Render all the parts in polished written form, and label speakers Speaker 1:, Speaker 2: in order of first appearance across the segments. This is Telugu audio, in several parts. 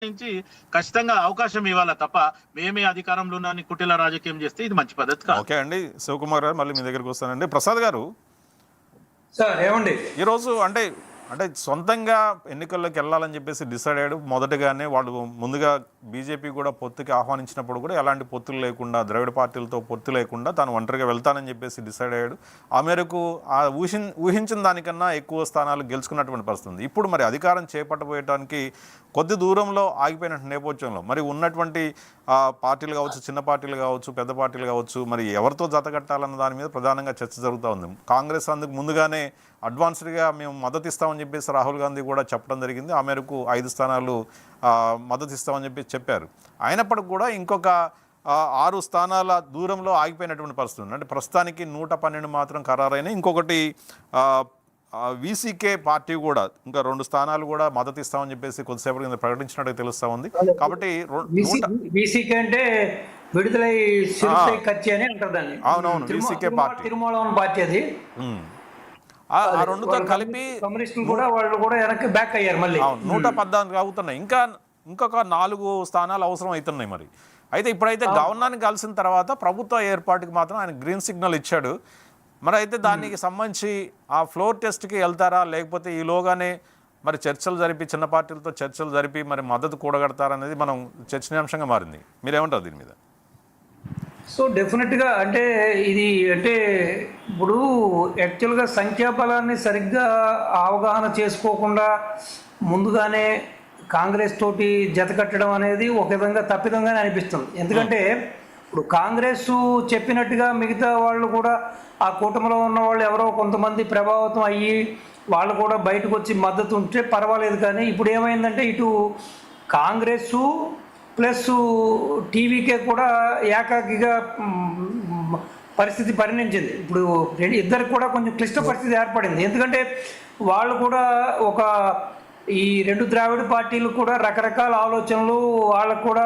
Speaker 1: నుంచి ఖచ్చితంగా అవకాశం ఇవ్వాలా తప్ప మేమే అధికారంలో ఉన్నాని కుటిల రాజకీయం చేస్తే ఇది మంచి పద్ధతి కాదు.
Speaker 2: ఓకే అండి, శివకుమార్ గారు మళ్ళీ మీ దగ్గరికి వస్తానండి. ప్రసాద్ గారు,
Speaker 3: సార్ ఏమండి
Speaker 2: ఈరోజు అంటే అంటే సొంతంగా ఎన్నికల్లోకి వెళ్ళాలని చెప్పేసి డిసైడ్ అయ్యాడు. మొదటగానే వాళ్ళు ముందుగా బీజేపీ కూడా పొత్తుకి ఆహ్వానించినప్పుడు కూడా ఎలాంటి పొత్తులు లేకుండా, ద్రవిడ పార్టీలతో పొత్తు లేకుండా తాను ఒంటరిగా వెళ్తానని చెప్పేసి డిసైడ్ అయ్యాడు. ఆ మేరకు ఆ ఊహించిన దానికన్నా ఎక్కువ స్థానాలు గెలుచుకున్నటువంటి పరిస్థితి ఉంది. ఇప్పుడు మరి అధికారం చేపట్టబోయడానికి కొద్ది దూరంలో ఆగిపోయిన నేపథ్యంలో మరి ఉన్నటువంటి పార్టీలు కావచ్చు, చిన్న పార్టీలు కావచ్చు, పెద్ద పార్టీలు కావచ్చు, మరి ఎవరితో జతకట్టాలన్న దాని మీద ప్రధానంగా చర్చ జరుగుతూ ఉంది. కాంగ్రెస్ అందుకు ముందుగానే అడ్వాన్స్డ్గా మేము మద్దతు ఇస్తామని చెప్పేసి రాహుల్ గాంధీ కూడా చెప్పడం జరిగింది. ఆ మేరకు 5 స్థానాలు మద్దతు ఇస్తామని చెప్పేసి చెప్పారు. అయినప్పటికి కూడా ఇంకొక 6 స్థానాల దూరంలో ఆగిపోయినటువంటి పరిస్థితి ఉంది. అంటే ప్రస్తుతానికి 112 మాత్రం ఖరారైన, ఇంకొకటి వీసీకే పార్టీ కూడా ఇంకా 2 స్థానాలు కూడా మద్దతు ఇస్తామని చెప్పేసి కొద్దిసేపటి కింద ప్రకటించినట్టు తెలుస్తా ఉంది. కాబట్టి
Speaker 3: వీసీకే అంటే విడుదలై ఖర్చు అని అంటారు దాన్ని.
Speaker 2: అవునవును, వీసీకే పార్టీ,
Speaker 3: తిరుమల పార్టీ అది.
Speaker 2: ఆ రెండుతో కలిపి
Speaker 3: కమ్యూనిస్టులు కూడా వాళ్ళు కూడా వెనక్కి బ్యాక్ అయ్యారు. మళ్ళీ
Speaker 2: 114 అవుతున్నాయి. ఇంకొక 4 స్థానాలు అవసరం అవుతున్నాయి. మరి అయితే ఇప్పుడైతే గవర్నర్ని కలిసిన తర్వాత ప్రభుత్వ ఏర్పాటుకి మాత్రం ఆయన గ్రీన్ సిగ్నల్ ఇచ్చాడు. మరి అయితే దానికి సంబంధించి ఆ ఫ్లోర్ టెస్ట్కి వెళ్తారా, లేకపోతే ఈలోగానే మరి చర్చలు జరిపి, చిన్న పార్టీలతో చర్చలు జరిపి మరి మద్దతు కూడగడతారనేది మనం చర్చనీయాంశంగా మారింది. మీరేమంటారు దీని మీద?
Speaker 3: సో డెఫినెట్గా అంటే ఇది అంటే ఇప్పుడు యాక్చువల్గా సంఖ్యాబలాన్ని సరిగ్గా అవగాహన చేసుకోకుండా ముందుగానే కాంగ్రెస్ తోటి జత కట్టడం అనేది ఒక విధంగా తప్పిదంగానే అనిపిస్తుంది. ఎందుకంటే ఇప్పుడు కాంగ్రెస్ చెప్పినట్టుగా మిగతా వాళ్ళు కూడా ఆ కూటమిలో ఉన్న వాళ్ళు ఎవరో కొంతమంది ప్రభావితం అయ్యి వాళ్ళు కూడా బయటకు వచ్చి మద్దతు ఉంటే పర్వాలేదు. కానీ ఇప్పుడు ఏమైందంటే ఇటు కాంగ్రెస్ ప్లస్ టీవీకే కూడా ఏకాకిగా పరిస్థితి పరిణించింది. ఇప్పుడు ఇద్దరికి కూడా కొంచెం క్లిష్ట పరిస్థితి ఏర్పడింది. ఎందుకంటే వాళ్ళు కూడా ఒక ఈ 2 ద్రావిడ పార్టీలు కూడా రకరకాల ఆలోచనలు, వాళ్ళకు కూడా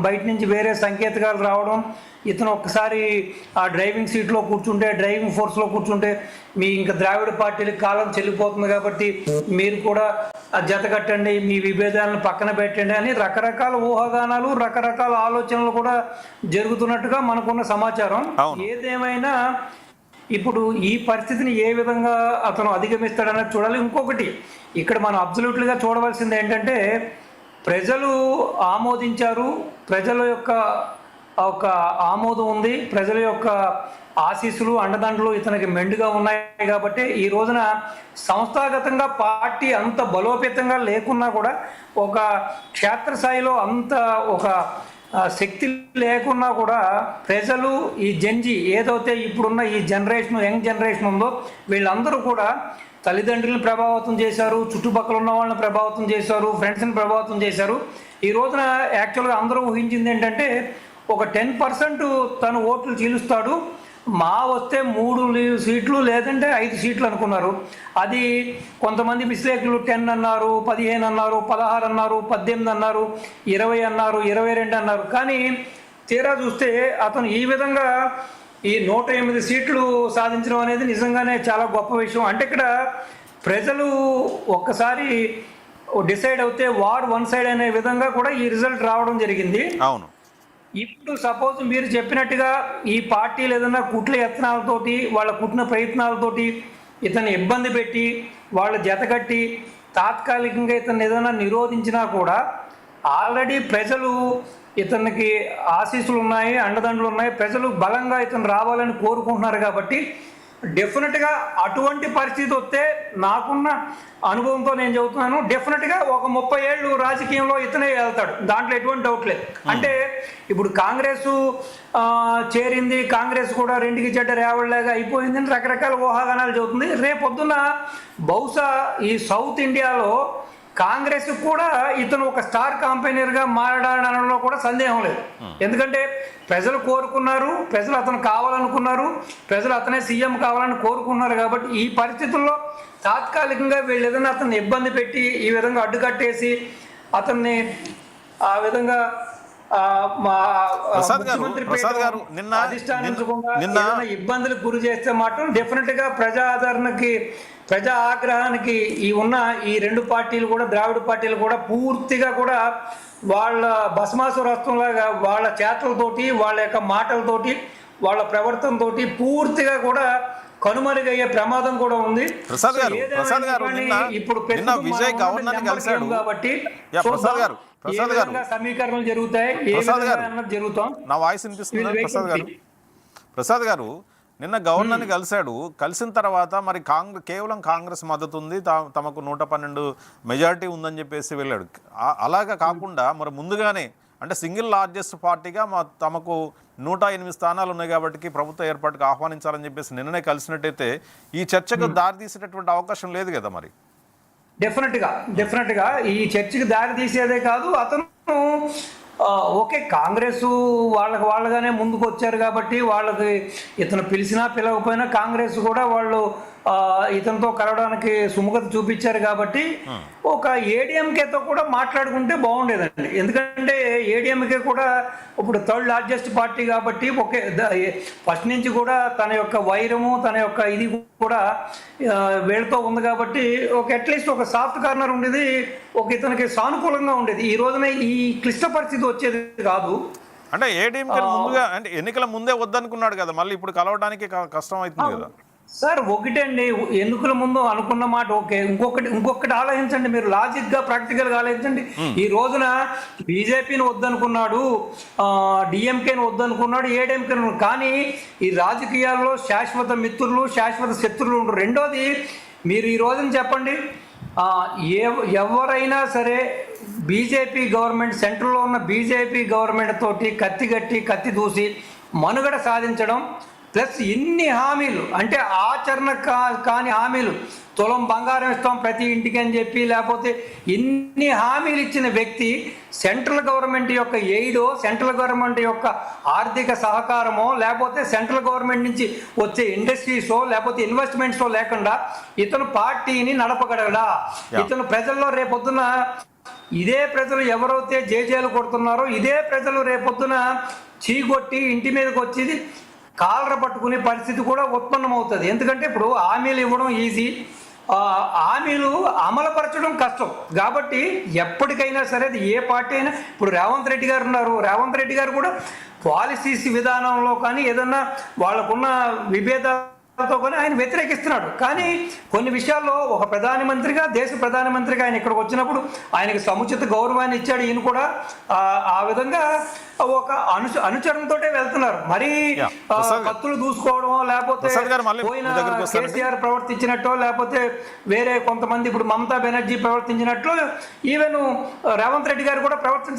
Speaker 3: బయట నుంచి వేరే సంకేతాలు రావడం, ఇతను ఒక్కసారి ఆ డ్రైవింగ్ సీట్లో కూర్చుంటే, డ్రైవింగ్ ఫోర్స్లో కూర్చుంటే మీ ఇంకా ద్రావిడ పార్టీలకు కాలం చెల్లిపోతుంది కాబట్టి మీరు కూడా జత కట్టండి, మీ విభేదాలను పక్కన పెట్టండి అని రకరకాల ఊహాగానాలు, రకరకాల ఆలోచనలు కూడా జరుగుతున్నట్టుగా మనకున్న సమాచారం. ఏదేమైనా ఇప్పుడు ఈ పరిస్థితిని ఏ విధంగా అతను అధిగమిస్తాడన్నది చూడాలి. ఇంకొకటి ఇక్కడ మనం అబ్సల్యూట్లీగా చూడవలసింది ఏంటంటే ప్రజలు ఆమోదించారు, ప్రజల యొక్క ఒక ఆమోదం ఉంది, ప్రజల యొక్క ఆశీస్సులు, అండదండలు ఇతనికి మెండుగా ఉన్నాయి. కాబట్టి ఈ రోజున సంస్థాగతంగా పార్టీ అంత బలోపేతంగా లేకున్నా కూడా ఒక క్షేత్రస్థాయిలో అంత ఒక శక్తి లేకున్నా కూడా ప్రజలు ఈ జంజీ ఏదైతే ఇప్పుడున్న ఈ జనరేషన్, యంగ్ జనరేషన్ ఉందో వీళ్ళందరూ కూడా తల్లిదండ్రులను ప్రభావితం చేశారు, చుట్టుపక్కల ఉన్న వాళ్ళని ప్రభావితం చేశారు, ఫ్రెండ్స్ని ప్రభావితం చేశారు. ఈ రోజున యాక్చువల్గా అందరూ ఊహించింది ఏంటంటే ఒక 10% తను ఓట్లు చీలుస్తాడు, మా వస్తే 3 సీట్లు లేదంటే 5 సీట్లు అనుకున్నారు. అది కొంతమంది విశ్లేషకులు 10 అన్నారు, 15 అన్నారు, 16 అన్నారు, 18 అన్నారు, 20 అన్నారు, 22 అన్నారు. కానీ తీరా చూస్తే అతను ఈ విధంగా ఈ 108 సీట్లు సాధించడం అనేది నిజంగానే చాలా గొప్ప విషయం. అంటే ఇక్కడ ప్రజలు ఒక్కసారి డిసైడ్ అవుతే వార్ వన్ సైడ్ అనే విధంగా కూడా ఈ రిజల్ట్ రావడం జరిగింది.
Speaker 2: అవును.
Speaker 3: ఇప్పుడు సపోజ్ మీరు చెప్పినట్టుగా ఈ పార్టీలు ఏదైనా కుట్ల యత్నాలతోటి, వాళ్ళ కుట్టిన ప్రయత్నాలతోటి ఇతన్ని ఇబ్బంది పెట్టి వాళ్ళ జతకట్టి తాత్కాలికంగా ఇతన్ని ఏదైనా నిరోధించినా కూడా ఆల్రెడీ ప్రజలు ఇతనికి ఆశీస్సులు ఉన్నాయి, అండదండలు ఉన్నాయి, ప్రజలు బలంగా ఇతను రావాలని కోరుకుంటున్నారు. కాబట్టి డెఫినెట్గా అటువంటి పరిస్థితి వస్తే నాకున్న అనుభవంతో నేను చెబుతున్నాను, డెఫినెట్గా ఒక 30 ఏళ్ళు రాజకీయంలో ఇతనే వెళ్తాడు, దాంట్లో ఎటువంటి డౌట్ లేదు. అంటే ఇప్పుడు కాంగ్రెస్ చేరింది, కాంగ్రెస్ కూడా 2కి చెడ్డ రేవళ్ళలాగా అయిపోయిందని రకరకాల ఊహాగానాలు చెబుతుంది. రేపొద్దున బహుశా ఈ సౌత్ ఇండియాలో కాంగ్రెస్ కూడా ఇతను ఒక స్టార్ కాంపెయినర్గా మారడానడంలో కూడా సందేహం లేదు. ఎందుకంటే ప్రజలు కోరుకున్నారు, ప్రజలు అతను కావాలనుకున్నారు, ప్రజలు అతనే సీఎం కావాలని కోరుకున్నారు. కాబట్టి ఈ పరిస్థితుల్లో తాత్కాలికంగా వీళ్ళు ఏదైనా అతన్ని ఇబ్బంది పెట్టి ఈ విధంగా అడ్డుకట్టేసి అతన్ని ఆ విధంగా అధిష్టానించకుండా ఇబ్బందులకు గురి చేస్తే మాత్రం డెఫినెట్ గా ప్రజా ఆదరణకి ప్రజా ఆగ్రహానికి ఈ రెండు పార్టీలు కూడా, ద్రావిడ పార్టీలు కూడా పూర్తిగా కూడా వాళ్ళ భస్మాసురత్వంలాగా వాళ్ళ చేతలతోటి, వాళ్ళ యొక్క మాటలతోటి, వాళ్ళ ప్రవర్తనతోటి పూర్తిగా కూడా కనుమరుగయ్యే ప్రమాదం కూడా ఉంది.
Speaker 2: ప్రసాద్ గారు
Speaker 3: ఇప్పుడు
Speaker 2: విజయ్ గవర్నర్ కలిశాడు
Speaker 3: కాబట్టి సమీకరణలు జరుగుతాయి, జరుగుతాం.
Speaker 2: నా వాయిస్ వినిపిస్తుంది ప్రసాద్ గారు నిన్న గవర్నర్ని కలిశాడు. కలిసిన తర్వాత మరి కేవలం కాంగ్రెస్ మద్దతు ఉంది, తమకు 112 మెజారిటీ ఉందని చెప్పేసి వెళ్ళాడు. అలాగా కాకుండా మరి ముందుగానే అంటే సింగిల్ లార్జెస్ట్ పార్టీగా తమకు 108 స్థానాలు ఉన్నాయి కాబట్టి ప్రభుత్వ ఏర్పాటుకు ఆహ్వానించాలని చెప్పేసి నిన్ననే కలిసినట్టయితే ఈ చర్చకు దారితీసేటటువంటి అవకాశం లేదు కదా మరి.
Speaker 3: డెఫినెట్గా ఈ చర్చకి దారి తీసేదే కాదు, అతను ఓకే కాంగ్రెస్ వాళ్ళగానే ముందుకు వచ్చారు కాబట్టి వాళ్ళకి ఇతను పిలిచినా పిలవకపోయినా కాంగ్రెస్ కూడా వాళ్ళు ఇతనితో కలవడానికి సుముఖత చూపించారు కాబట్టి ఒక ఏడీఎంకేతో కూడా మాట్లాడుకుంటే బాగుండేదండి. ఎందుకంటే ఏడీఎంకే కూడా ఇప్పుడు థర్డ్ లార్జెస్ట్ పార్టీ కాబట్టి ఒకే ఫస్ట్ నుంచి కూడా తన యొక్క వైరము, తన యొక్క ఇది కూడా వీళ్ళతో ఉంది కాబట్టి అట్లీస్ట్ ఒక సాఫ్ట్ కార్నర్ ఉండేది, ఇతనికి సానుకూలంగా ఉండేది. ఈ రోజున ఈ క్లిష్ట పరిస్థితి వచ్చేది కాదు.
Speaker 2: అంటే ఏడీఎంకే ముందుగా అంటే ఎన్నికల ముందే వద్దనుకున్నాడు కదా, మళ్ళీ ఇప్పుడు కలవడానికి కష్టం అవుతుంది కదా
Speaker 3: సార్. ఒకటండి, ఎన్నికల ముందు అనుకున్న మాట ఓకే, ఇంకొకటి ఆలోచించండి మీరు, లాజిక్గా ప్రాక్టికల్గా ఆలోచించండి. ఈ రోజున బీజేపీని వద్దనుకున్నాడు, డిఎంకేని వద్దనుకున్నాడు, ఏడీఎంకేని, కానీ ఈ రాజకీయాల్లో శాశ్వత మిత్రులు, శాశ్వత శత్రులు ఉండరు. రెండోది, మీరు ఈ రోజున చెప్పండి, ఎవరైనా సరే బీజేపీ గవర్నమెంట్, సెంట్రల్లో ఉన్న బీజేపీ గవర్నమెంట్ తోటి కత్తి దూసి మనుగడ సాధించడం, ప్లస్ ఇన్ని హామీలు అంటే ఆచరణ కాని హామీలు, తులం బంగారం ఇస్తాం ప్రతి ఇంటికి అని చెప్పి, లేకపోతే ఇన్ని హామీలు ఇచ్చిన వ్యక్తి సెంట్రల్ గవర్నమెంట్ యొక్క ఎయిడో, సెంట్రల్ గవర్నమెంట్ యొక్క ఆర్థిక సహకారమో, లేకపోతే సెంట్రల్ గవర్నమెంట్ నుంచి వచ్చే ఇండస్ట్రీసో, లేకపోతే ఇన్వెస్ట్మెంట్సో లేకుండా ఇతను పార్టీని నడపగలడా? ఇతను ప్రజల్లో రేపొద్దున ఇదే ప్రజలు ఎవరైతే జేజేలు కొడుతున్నారో ఇదే ప్రజలు రేపొద్దున చీగొట్టి ఇంటి మీదకి వచ్చేది కాలర పట్టుకునే పరిస్థితి కూడా ఉత్పన్నమవుతుంది. ఎందుకంటే ఇప్పుడు హామీలు ఇవ్వడం ఈజీ, హామీలు అమలుపరచడం కష్టం. కాబట్టి ఎప్పటికైనా సరే అది ఏ పార్టీ అయినా, ఇప్పుడు రేవంత్ రెడ్డి గారు ఉన్నారు, రేవంత్ రెడ్డి గారు కూడా పాలసీస్ విధానంలో కానీ ఏదన్నా వాళ్ళకున్న విభేదాలతో కానీ ఆయన వ్యతిరేకిస్తున్నాడు. కానీ కొన్ని విషయాల్లో ఒక ప్రధానమంత్రిగా, దేశ ప్రధానమంత్రిగా ఆయన ఇక్కడికి వచ్చినప్పుడు ఆయనకి సముచిత గౌరవాన్ని ఇచ్చాడు. ఈయన కూడా ఆ విధంగా ఒక అనుచరణతోటే వెళ్తున్నారు. మరి కత్తులు దూసుకోవడం, లేకపోతే పోయిన కేసీఆర్ ప్రవర్తించినట్టు, లేకపోతే వేరే కొంతమంది ఇప్పుడు మమతా బెనర్జీ ప్రవర్తించినట్లు ఈవెన్ రేవంత్ రెడ్డి గారు కూడా ప్రవర్తించారు.